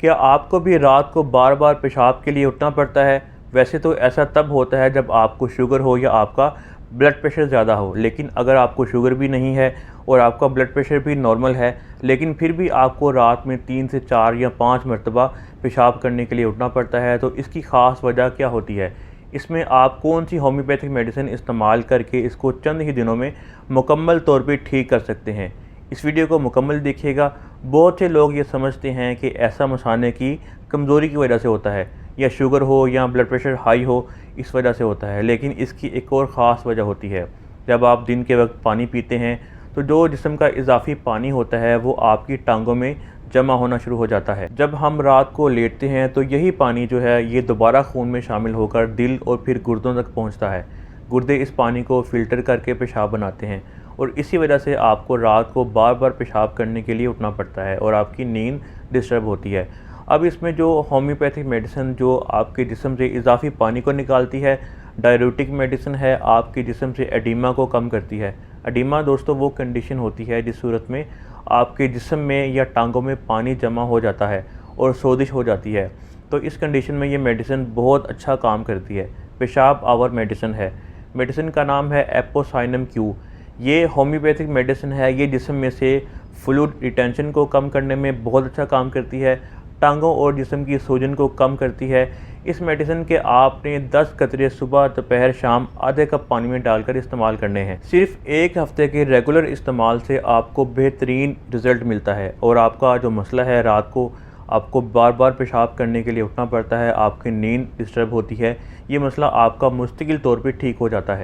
क्या आपको भी रात को बार बार पेशाब के लिए उठना पड़ता है? वैसे तो ऐसा तब होता है जब आपको शुगर हो या आपका ब्लड प्रेशर ज़्यादा हो, लेकिन अगर आपको शुगर भी नहीं है और आपका ब्लड प्रेशर भी नॉर्मल है, लेकिन फिर भी आपको रात में 3 से 4 या 5 मरतबा पेशाब करने के लिए उठना पड़ता है, तो इसकी ख़ास वजह क्या होती है? इसमें आप कौन सी होम्योपैथिक मेडिसिन इस्तेमाल करके इसको चंद ही दिनों में मुकम्मल तौर पे ठीक कर सकते हैं? इस वीडियो को मुकम्मल देखिएगा। बहुत से लोग ये समझते हैं कि ऐसा मसाने की कमज़ोरी की वजह से होता है, या शुगर हो या ब्लड प्रेशर हाई हो, इस वजह से होता है, लेकिन इसकी एक और ख़ास वजह होती है। जब आप दिन के वक्त पानी पीते हैं तो जो जिस्म का इजाफ़ी पानी होता है वो आपकी टांगों में जमा होना शुरू हो जाता है। जब हम रात को लेटते हैं तो यही पानी जो है ये दोबारा खून में शामिल होकर दिल और फिर गुर्दों तक पहुंचता है। गुर्दे इस पानी को फ़िल्टर करके पेशाब बनाते हैं और इसी वजह से आपको रात को बार बार पेशाब करने के लिए उठना पड़ता है और आपकी नींद डिस्टर्ब होती है। अब इसमें जो होम्योपैथिक मेडिसिन जो आपके जिस्म से इजाफ़ी पानी को निकालती है, डाययूरेटिक मेडिसिन है, आपके जिस्म से एडिमा को कम करती है। एडिमा दोस्तों वो कंडीशन होती है जिस सूरत में आपके जिस्म में या टांगों में पानी जमा हो जाता है और सोजिश हो जाती है। तो इस कंडीशन में ये मेडिसिन बहुत अच्छा काम करती है। पेशाब आवर मेडिसिन है। मेडिसिन का नाम है एपोसाइनम क्यू। ये होम्योपैथिक मेडिसिन है। ये जिस्म में से फ्लूइड रिटेंशन को कम करने में बहुत अच्छा काम करती है। टांगों और जिस्म की सूजन को कम करती है। इस मेडिसिन के आपने 10 कतरे सुबह, दोपहर, शाम आधे कप पानी में डालकर इस्तेमाल करने हैं। सिर्फ 1 हफ्ते के रेगुलर इस्तेमाल से आपको बेहतरीन रिज़ल्ट मिलता है और आपका जो मसला है, रात को आपको बार बार पेशाब करने के लिए उठना पड़ता है, आपकी नींद डिस्टर्ब होती है, ये मसला आपका मुस्तकिल तौर पे ठीक हो जाता है।